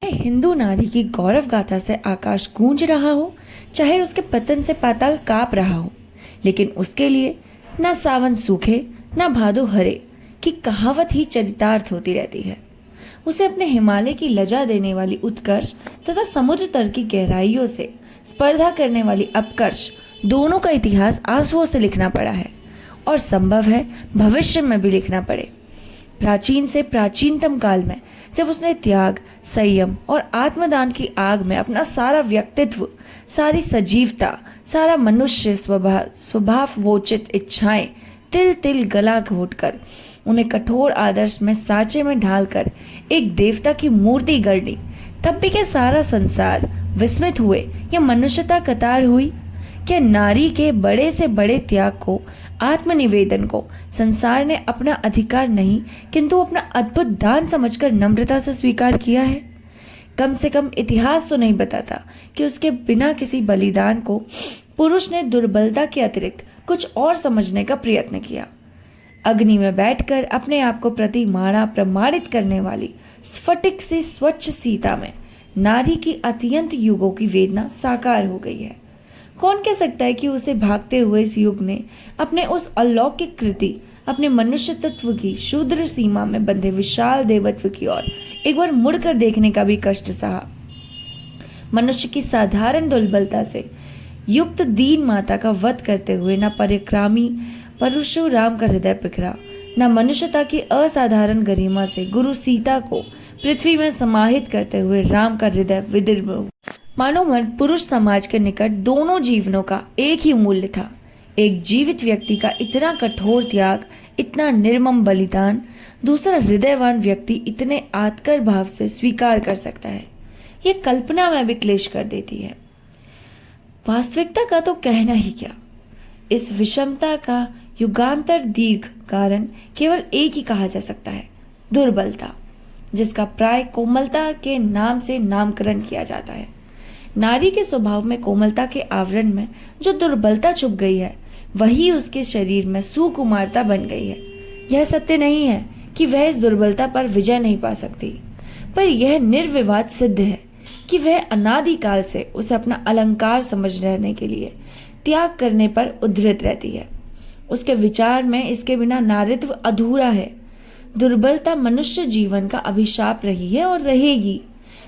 हिंदू नारी की गौरव गाथा से आकाश गूंज रहा हो, चाहे उसके पतन से पाताल कांप रहा हो, लेकिन उसके लिए न सावन सूखे न भादो हरे की कहावत ही चरितार्थ होती रहती है। उसे अपने हिमालय की लजा देने वाली उत्कर्ष तथा समुद्र तल की गहराइयों से स्पर्धा करने वाली अपकर्ष दोनों का इतिहास आंसुओं से लिखना पड़ा है और संभव है भविष्य में भी लिखना पड़े। प्राचीन से प्राचीनतम काल में जब उसने त्याग, संयम और आत्मदान की आग में अपना सारा व्यक्तित्व, सारी सजीवता, सारा मनुष्य स्वभावोचित इच्छाएं तिल तिल गला घोटकर उन्हें कठोर आदर्श में साँचे में ढालकर एक देवता की मूर्ति गढ़ी, तब भी क्या सारा संसार विस्मित हुए या मनुष्यता कतार हुई? क्या नारी के बड़े से बड़े त्याग को, आत्मनिवेदन को संसार ने अपना अधिकार नहीं किंतु अपना अद्भुत दान समझकर नम्रता से स्वीकार किया है? कम से कम इतिहास तो नहीं बताता कि उसके बिना किसी बलिदान को पुरुष ने दुर्बलता के अतिरिक्त कुछ और समझने का प्रयत्न किया। अग्नि में बैठकर अपने आप को प्रतिमाणा प्रमाणित करने वाली स्फटिक से स्वच्छ सीता में नारी की अत्यंत युगों की वेदना साकार हो गई है। कौन कह सकता है कि उसे भागते हुए इस युग ने अपने उस अलौकिक कृति, अपने मनुष्य तत्व की शूद्र सीमा में बंधे विशाल देवत्व की ओर एक बार मुड़कर देखने का भी कष्ट सहा। मनुष्य की साधारण दुर्बलता से युक्त दीन माता का वध करते हुए न परिक्रामी परशुराम का हृदय पिघला, न मनुष्यता की असाधारण गरिमा से गुरु सीता को पृथ्वी में समाहित करते हुए राम का हृदय विदीर्ण हुआ। मानव मन पुरुष समाज के निकट दोनों जीवनों का एक ही मूल्य था। एक जीवित व्यक्ति का इतना कठोर त्याग, इतना निर्मम बलिदान दूसरा हृदयवान व्यक्ति इतने आत्कर भाव से स्वीकार कर सकता है, ये कल्पना में भी क्लेश कर देती है। वास्तविकता का तो कहना ही क्या। इस विषमता का युगांतर दीर्घ कारण केवल एक ही कहा जा सकता है, दुर्बलता, जिसका प्राय कोमलता के नाम से नामकरण किया जाता है। नारी के स्वभाव में कोमलता के आवरण में जो दुर्बलता छुप गई है, वही उसके शरीर में सुकुमारता बन गई है। यह सत्य नहीं है कि वह इस दुर्बलता पर विजय नहीं पा सकती, पर यह निर्विवाद सिद्ध है कि वह अनादिकाल से उसे अपना अलंकार समझ रहने के लिए त्याग करने पर उद्धृत रहती है। उसके विचार में इसके बिना नारित्व अधूरा है। दुर्बलता मनुष्य जीवन का अभिशाप रही है और रहेगी,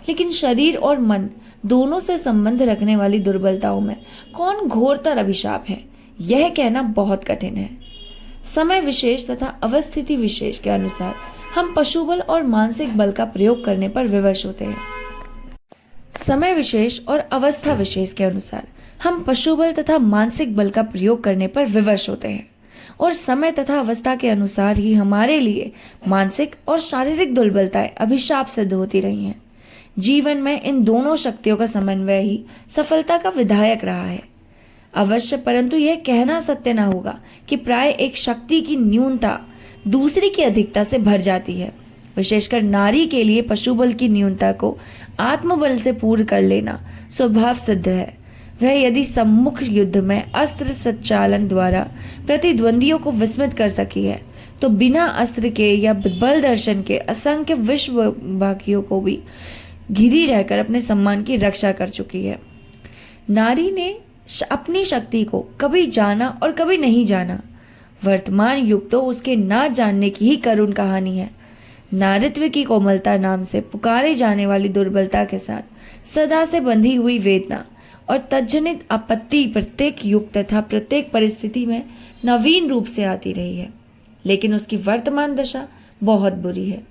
लेकिन शरीर और मन दोनों से संबंध रखने वाली दुर्बलताओं में कौन घोरतर अभिशाप है, यह कहना बहुत कठिन है। समय विशेष तथा अवस्थिति विशेष के अनुसार हम पशुबल और मानसिक बल का प्रयोग करने पर विवश होते हैं। समय विशेष और अवस्था विशेष के अनुसार हम पशुबल तथा मानसिक बल का प्रयोग करने पर विवश होते हैं, और समय तथा अवस्था के अनुसार ही हमारे लिए मानसिक और शारीरिक दुर्बलताएं अभिशाप सिद्ध होती रही हैं। जीवन में इन दोनों शक्तियों का समन्वय ही सफलता का विधायक रहा है। अवश्य, परंतु यह कहना सत्य न होगा कि प्राय एक शक्ति की न्यूनता दूसरी की अधिकता से भर जाती है। विशेषकर नारी के लिए पशुबल की न्यूनता को आत्मबल से पूर्ण कर लेना स्वभाव सिद्ध है। वह यदि सम्मुख युद्ध में अस्त्र संचालन द्वारा प्रतिद्वंदियों को विस्मित कर सकी है, तो बिना अस्त्र के या बल दर्शन के असंख्य विश्वभागियों को भी घिरी रहकर अपने सम्मान की रक्षा कर चुकी है। नारी ने अपनी शक्ति को कभी जाना और कभी नहीं जाना। वर्तमान युग तो उसके ना जानने की ही करुण कहानी है। नारित्व की कोमलता नाम से पुकारे जाने वाली दुर्बलता के साथ सदा से बंधी हुई वेदना और तज्जनित आपत्ति प्रत्येक युग तथा प्रत्येक परिस्थिति में नवीन रूप से आती रही है, लेकिन उसकी वर्तमान दशा बहुत बुरी है।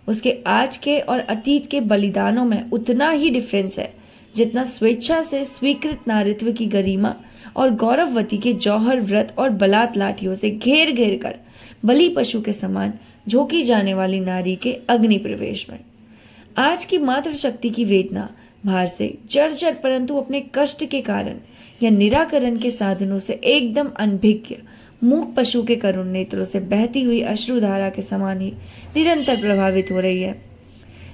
उसके आज के और अतीत के बलिदानों में उतना ही डिफरेंस है जितना स्वेच्छा से स्वीकृत नारित्व की गरिमा और गौरववती के जौहर व्रत और बलात् लाठियों से घेर घेर कर बलि पशु के समान झोंकी जाने वाली नारी के अग्नि प्रवेश में। आज की मात्र शक्ति की वेदना भार से जर्जर, परंतु अपने कष्ट के कारण या निराकरण के साधनों से एकदम अनभिज्ञ मूक पशु के करुण नेत्रों से बहती हुई अश्रुधारा के समान ही निरंतर प्रभावित हो रही है।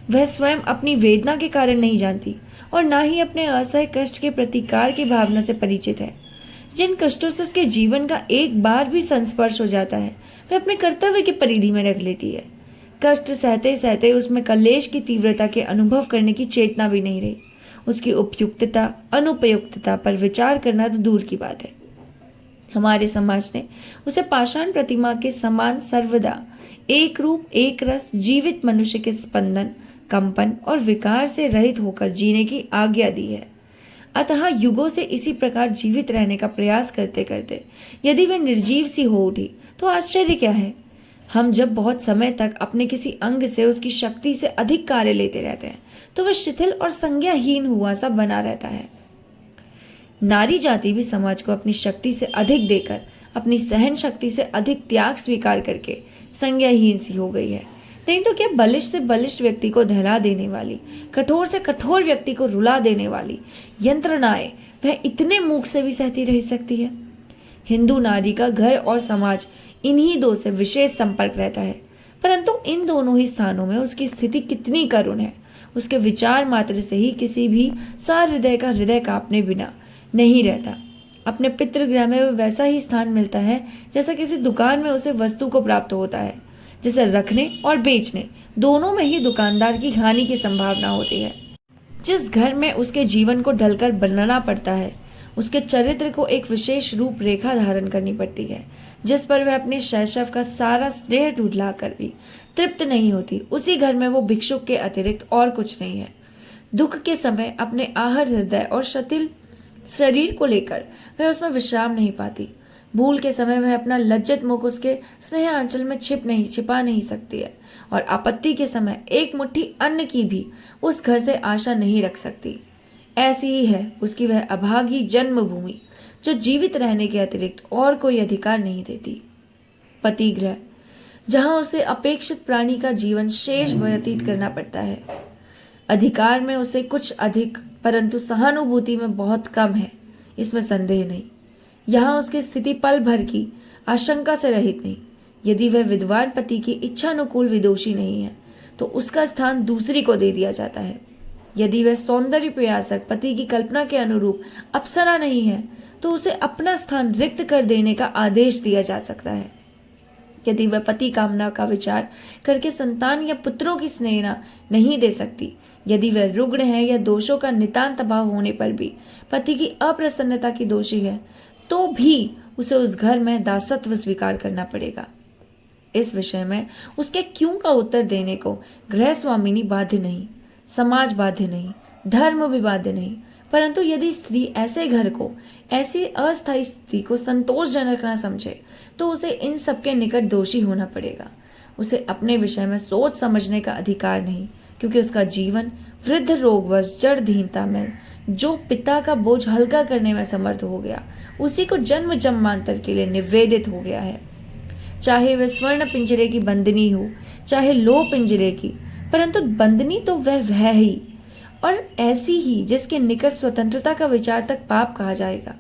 वह स्वयं अपनी वेदना के कारण नहीं जानती और ना ही अपने असह्य कष्ट के प्रतिकार की भावना से परिचित है। जिन कष्टों से उसके जीवन का एक बार भी संस्पर्श हो जाता है, वह अपने कर्तव्य की परिधि में रख लेती है। कष्ट सहते सहते उसमें कलेश की तीव्रता के अनुभव करने की चेतना भी नहीं रही। उसकी उपयुक्तता अनुपयुक्तता पर विचार करना तो दूर की बात है। हमारे समाज ने उसे पाषाण प्रतिमा के समान सर्वदा एक रूप एक रस जीवित मनुष्य के स्पंदन, कंपन और विकार से रहित होकर जीने की आज्ञा दी है। अतः युगों से इसी प्रकार जीवित रहने का प्रयास करते करते यदि वह निर्जीव सी हो उठी तो आश्चर्य क्या है। हम जब बहुत समय तक अपने किसी अंग से उसकी शक्ति से अधिक कार्य लेते रहते हैं तो वह शिथिल और संज्ञाहीन हुआ सा बना रहता है। नारी जाति भी समाज को अपनी शक्ति से अधिक देकर, अपनी सहन शक्ति से अधिक त्याग स्वीकार करके संज्ञाहीन सी हो गई है। नहीं तो क्या बलिष्ठ से बलिष्ठ व्यक्ति को दहला देने वाली, कठोर से कठोर व्यक्ति को रुला देने वाली यंत्रणाएं वह इतने मूक से भी सहती रह सकती है। हिंदू नारी का घर और समाज इन्हीं दो से विशेष संपर्क रहता है, परंतु इन दोनों ही स्थानों में उसकी स्थिति कितनी करुण है। उसके विचार मात्र से ही किसी भी सहृदय का हृदय कांपने बिना नहीं रहता। अपने पितृगृह में वैसा ही स्थान मिलता है जैसा किसी दुकान में उसे वस्तु को प्राप्त होता है। जिसे रखने और बेचने दोनों में ही दुकानदार की हानि की संभावना होती है। जिस घर में उसके जीवन को ढलकर बनाना पड़ता है, उसके चरित्र को एक विशेष रूप रेखा धारण करनी पड़ती है, जिस पर वह अपने शैशव का सारा स्नेह ढूंढला कर भी तृप्त नहीं होती, उसी घर में वो भिक्षुक के अतिरिक्त और कुछ नहीं है। दुख के समय अपने आहर हृदय और शिथिल शरीर को लेकर वह उसमें विश्राम नहीं पाती। भूल के समय वह अपना लज्जित मुख उसके स्नेह आंचल में छिपा नहीं सकती है, और आपत्ति के समय एक मुट्ठी अन्न की भी उस घर से आशा नहीं रख सकती। ऐसी ही है उसकी वह अभागी जन्मभूमि जो जीवित रहने के अतिरिक्त और कोई अधिकार नहीं देती। पति गृह, जहां उसे अपेक्षित प्राणी का जीवन शेष व्यतीत करना पड़ता है। अधिकार में उसे कुछ अधिक, परंतु सहानुभूति में बहुत कम है, इसमें संदेह नहीं। यहाँ उसकी स्थिति पल भर की आशंका से रहित नहीं। यदि वह विद्वान पति की इच्छानुकूल विदोषी नहीं है तो उसका स्थान दूसरी को दे दिया जाता है। यदि वह सौंदर्य प्रयासक पति की कल्पना के अनुरूप अप्सरा नहीं है तो उसे अपना स्थान रिक्त कर देने का आदेश दिया जा सकता है। यदि वह पति कामना का विचार करके संतान या पुत्रों की स्नेह नहीं दे सकती, यदि वह रुग्ण है या दोषों का नितांत अभाव होने पर भी पति की अप्रसन्नता की दोषी है, तो भी उसे उस घर में दासत्व स्वीकार करना पड़ेगा। इस विषय में उसके क्यों का उत्तर देने को गृह स्वामिनी बाध्य नहीं, समाज बाध्य नहीं, धर्म भी बाध्य नहीं। परंतु यदि स्त्री ऐसे घर को, ऐसी अस्थायी स्थिति को संतोषजनक न समझे तो उसे इन सबके निकट दोषी होना पड़ेगा। उसे अपने विषय में सोच समझने का अधिकार नहीं, क्योंकि उसका जीवन वृद्ध रोगवश जड़धीनता में जो पिता का बोझ हल्का करने में समर्थ हो गया, उसी को जन्म जन्मांतर के लिए निवेदित हो गया है। चाहे वह स्वर्ण पिंजरे की बंदनी हो, चाहे लो पिंजरे की, परंतु बंदनी तो वह है ही, और ऐसी ही जिसके निकट स्वतंत्रता का विचार तक पाप कहा जाएगा।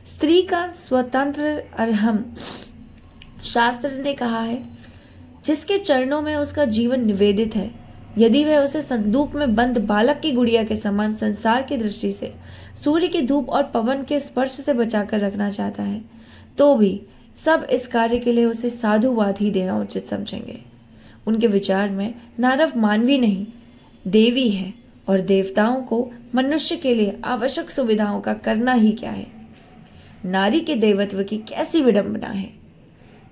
स्त्री का स्वतंत्र अर्हम शास्त्र ने कहा है, जिसके चरणों में उसका जीवन निवेदित है। यदि वह उसे संदूक में बंद बालक की गुड़िया के समान संसार की दृष्टि से, सूर्य की धूप और पवन के स्पर्श से बचाकर रखना चाहता है, तो भी सब इस कार्य के लिए उसे साधुवाद ही देना उचित समझेंगे। उनके विचार में नारव मानवी नहीं, देवी है, और देवताओं को मनुष्य के लिए आवश्यक सुविधाओं का करना ही क्या है। नारी के देवत्व की कैसी विडंबना है।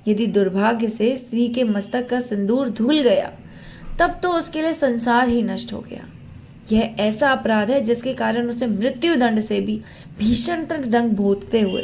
यदि दुर्भाग्य से स्त्री के मस्तक का सिंदूर धुल गया, तब तो उसके लिए संसार ही नष्ट हो गया। यह ऐसा अपराध है जिसके कारण उसे मृत्यु दंड से भी भीषणतर दंड भोगते हुए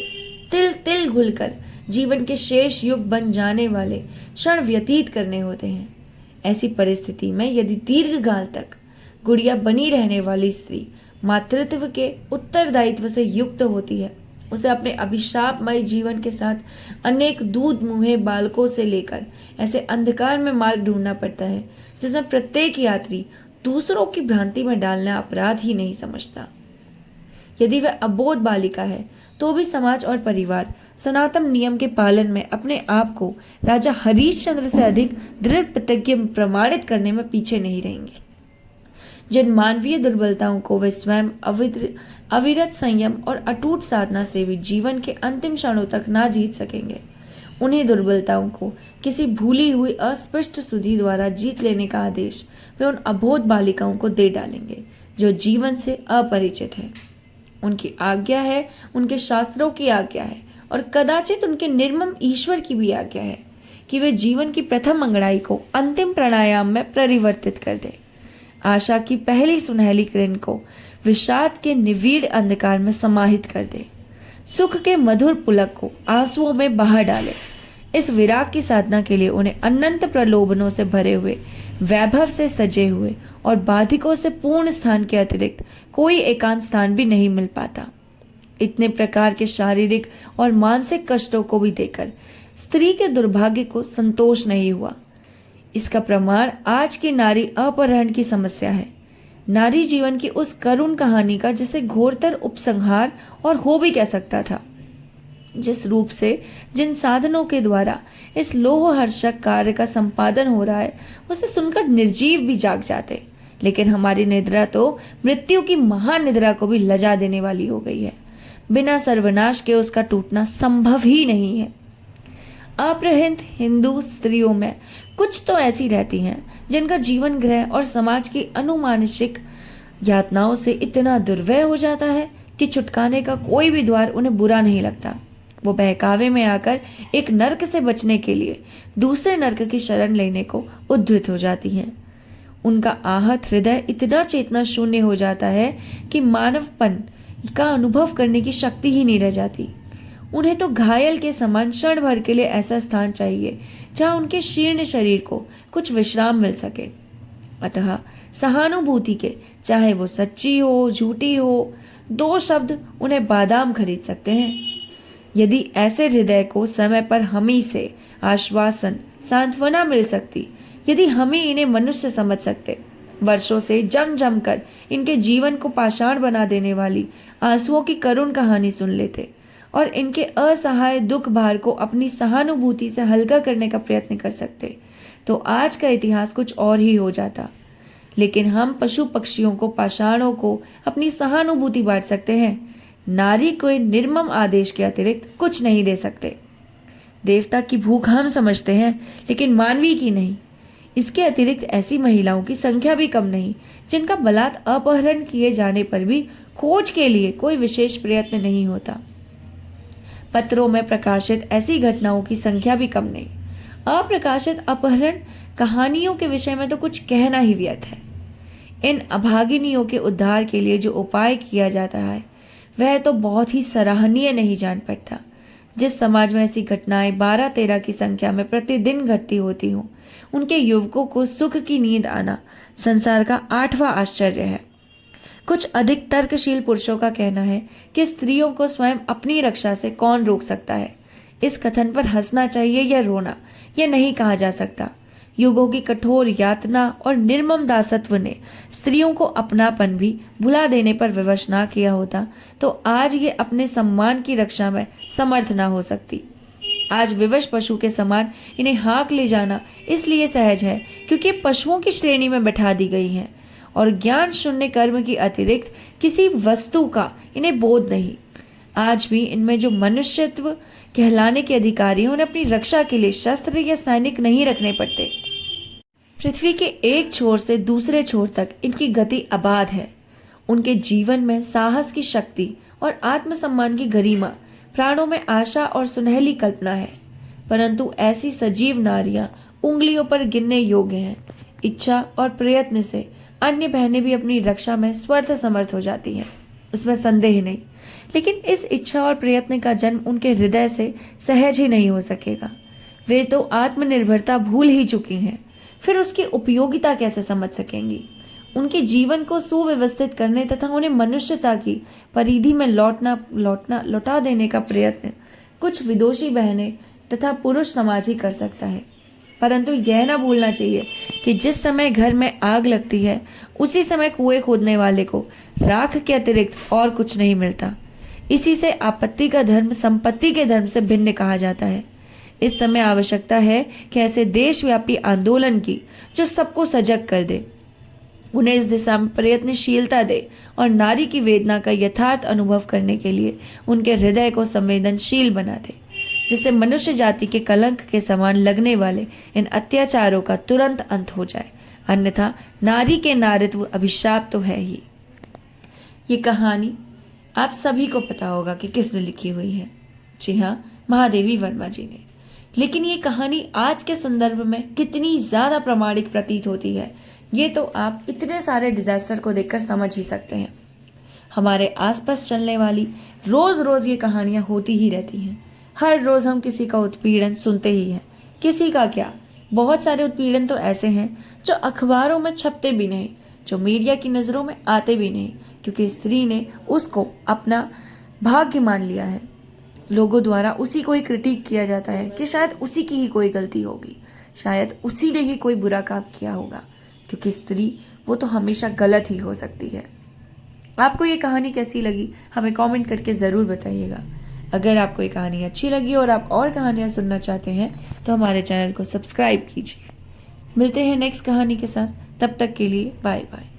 तिल तिल घुलकर जीवन के शेष युग बन जाने वाले क्षण व्यतीत करने होते हैं। ऐसी परिस्थिति में यदि दीर्घकाल तक गुड़िया बनी रहने वाली स्त्री मातृत्व के उत्तरदायित्व से युक्त होती है, उसे अपने अभिशापमय जीवन के साथ अनेक दूध मुहे बालकों से लेकर ऐसे अंधकार में मार्ग ढूंढना पड़ता है जिसमें प्रत्येक यात्री दूसरों की भ्रांति में डालना अपराध ही नहीं समझता। यदि वह अबोध बालिका है तो भी समाज और परिवार सनातन नियम के पालन में अपने आप को राजा हरिश्चंद्र से अधिक दृढ़ प्रतिज्ञ प्रमाणित करने में पीछे नहीं रहेंगे। जिन मानवीय दुर्बलताओं को वे स्वयं अविरत संयम और अटूट साधना से भी जीवन के अंतिम क्षणों तक ना जीत सकेंगे, उन्हीं दुर्बलताओं को किसी भूली हुई अस्पष्ट सुधि द्वारा जीत लेने का आदेश वे उन अबोध बालिकाओं को दे डालेंगे जो जीवन से अपरिचित है। उनकी आज्ञा है, उनके शास्त्रों की आज्ञा है और कदाचित उनके निर्मम ईश्वर की भी आज्ञा है कि वे जीवन की प्रथम अंगड़ाई को अंतिम प्राणायाम में परिवर्तित कर दे। आशा की पहली सुनहली किरण को विषाद के निविड़ अंधकार में समाहित कर दे। सुख के मधुर पुलक को आंसुओं में बहा डाले। इस विराग की साधना के लिए उन्हें अनंत प्रलोभनों से भरे हुए, वैभव से सजे हुए और बाधिकों से पूर्ण स्थान के अतिरिक्त कोई एकांत स्थान भी नहीं मिल पाता। इतने प्रकार के शारीरिक और मानसिक कष्टों को भी देकर स्त्री के दुर्भाग्य को संतोष नहीं हुआ। इसका प्रमाण आज की नारी अपहरण की समस्या है। नारी जीवन की उस करुण कहानी का जिसे घोरतर उपसंहार और हो भी कह सकता था। जिस रूप से जिन साधनों के द्वारा इस लोहहर्षक कार्य का संपादन हो रहा है, उसे सुनकर निर्जीव भी जाग जाते। लेकिन हमारी निद्रा तो मृत्यु की महानिद्रा को भी लजा देने वाली हो गई है। बिना सर्वनाश के उसका टूटना संभव ही नहीं है। अपहृत हिंदू स्त्रियों में कुछ तो ऐसी रहती हैं जिनका जीवन ग्रह और समाज की अनुमानसिक यातनाओं से इतना दुर्व्यय हो जाता है कि छुटकाने का कोई भी द्वार उन्हें बुरा नहीं लगता। वो बहकावे में आकर एक नरक से बचने के लिए दूसरे नरक की शरण लेने को उद्यत हो जाती हैं। उनका आहत हृदय इतना चेतना शून्य हो जाता है कि मानवपन का अनुभव करने की शक्ति ही नहीं रह जाती। उन्हें तो घायल के समान क्षण भर के लिए ऐसा स्थान चाहिए जहां उनके शीर्ण शरीर को कुछ विश्राम मिल सके। अतः सहानुभूति के, चाहे वो सच्ची हो झूठी हो, 2 शब्द उन्हें बादाम खरीद सकते हैं। यदि ऐसे हृदय को समय पर हम ही से आश्वासन, सांत्वना मिल सकती, यदि हम ही इन्हें मनुष्य समझ सकते, वर्षों से जम जम कर इनके जीवन को पाषाण बना देने वाली आंसुओं की करुण कहानी सुन लेते और इनके असहाय दुख भार को अपनी सहानुभूति से हल्का करने का प्रयत्न कर सकते, तो आज का इतिहास कुछ और ही हो जाता। लेकिन हम पशु पक्षियों को, पाषाणों को अपनी सहानुभूति बांट सकते हैं, नारी को निर्मम आदेश के अतिरिक्त कुछ नहीं दे सकते। देवता की भूख हम समझते हैं, लेकिन मानवी की नहीं। इसके अतिरिक्त ऐसी महिलाओं की संख्या भी कम नहीं जिनका बलात् अपहरण किए जाने पर भी खोज के लिए कोई विशेष प्रयत्न नहीं होता। पत्रों में प्रकाशित ऐसी घटनाओं की संख्या भी कम नहीं। अप्रकाशित अपहरण कहानियों के विषय में तो कुछ कहना ही व्यर्थ है। इन अभागिनियों के उद्धार के लिए जो उपाय किया जाता है वह तो बहुत ही सराहनीय नहीं जान पड़ता। जिस समाज में ऐसी घटनाएं 12-13 की संख्या में प्रतिदिन घटती होती हों, उनके युवकों को सुख की नींद आना संसार का 8वां आश्चर्य है। कुछ अधिक तर्कशील पुरुषों का कहना है कि स्त्रियों को स्वयं अपनी रक्षा से कौन रोक सकता है। इस कथन पर हंसना चाहिए या रोना, यह नहीं कहा जा सकता। युगों की कठोर यातना और निर्मम दासत्व ने स्त्रियों को अपनापन भी भुला देने पर विवश ना किया होता तो आज ये अपने सम्मान की रक्षा में समर्थ ना हो सकती। आज विवश पशु के समान इन्हें हाँक ले जाना इसलिए सहज है क्योंकि पशुओं की श्रेणी में बैठा दी गई हैं और ज्ञान शून्य कर्म की अतिरिक्त किसी वस्तु का इन्हें बोध नहीं। आज भी इनमें जो मनुष्यत्व कहलाने के अधिकारी हैं, उन्हें अपनी रक्षा के लिए शस्त्र या सैनिक नहीं रखने पड़ते। पृथ्वी के एक छोर से दूसरे छोर तक इनकी गति अबाध है। उनके जीवन में साहस की शक्ति और आत्मसम्मान की गरिमा, प्राणों में आशा और सुनहली कल्पना है। परंतु ऐसी सजीव नारियां उंगलियों पर गिनने योग्य हैं। इच्छा और प्रयत्न से अन्य बहनें भी अपनी रक्षा में स्वतः समर्थ हो जाती हैं, इसमें संदेह नहीं। लेकिन इस इच्छा और प्रयत्न का जन्म उनके हृदय से सहज ही नहीं हो सकेगा। वे तो आत्मनिर्भरता भूल ही चुकी हैं, फिर उसकी उपयोगिता कैसे समझ सकेंगी। उनके जीवन को सुव्यवस्थित करने तथा उन्हें मनुष्यता की परिधि में लौटा देने का प्रयत्न कुछ विदोषी बहनें तथा पुरुष समाज ही कर सकता है। परंतु यह ना भूलना चाहिए कि जिस समय घर में आग लगती है उसी समय कुएं खोदने वाले को राख के अतिरिक्त और कुछ नहीं मिलता। इसी से आपत्ति का धर्म संपत्ति के धर्म से भिन्न कहा जाता है। इस समय आवश्यकता है कि ऐसे देशव्यापी आंदोलन की जो सबको सजग कर दे, उन्हें इस दिशा में प्रयत्नशीलता दे और नारी की वेदना का यथार्थ अनुभव करने के लिए उनके हृदय को संवेदनशील बना दे। जिससे मनुष्य जाति के कलंक के समान लगने वाले इन अत्याचारों का तुरंत अंत हो जाए, अन्यथा नारी के नारित्व अभिशाप तो है ही। ये कहानी आप सभी को पता होगा कि किसने लिखी हुई है। जी हाँ, महादेवी वर्मा जी ने। लेकिन ये कहानी आज के संदर्भ में कितनी ज़्यादा प्रामाणिक प्रतीत होती है, ये तो आप इतने सारे डिजास्टर को देखकर समझ ही सकते हैं। हमारे आसपास चलने वाली रोज रोज ये कहानियां होती ही रहती हैं। हर रोज हम किसी का उत्पीड़न सुनते ही हैं। किसी का क्या, बहुत सारे उत्पीड़न तो ऐसे हैं जो अखबारों में छपते भी नहीं, जो मीडिया की नज़रों में आते भी नहीं, क्योंकि स्त्री ने उसको अपना भाग्य मान लिया है। लोगों द्वारा उसी को ही क्रिटिक किया जाता है कि शायद उसी की ही कोई गलती होगी, शायद उसी ने ही कोई बुरा काम किया होगा, क्योंकि स्त्री वो तो हमेशा गलत ही हो सकती है। आपको ये कहानी कैसी लगी हमें कमेंट करके ज़रूर बताइएगा। अगर आपको ये कहानी अच्छी लगी और आप और कहानियाँ सुनना चाहते हैं तो हमारे चैनल को सब्सक्राइब कीजिए। मिलते हैं नेक्स्ट कहानी के साथ, तब तक के लिए बाय बाय।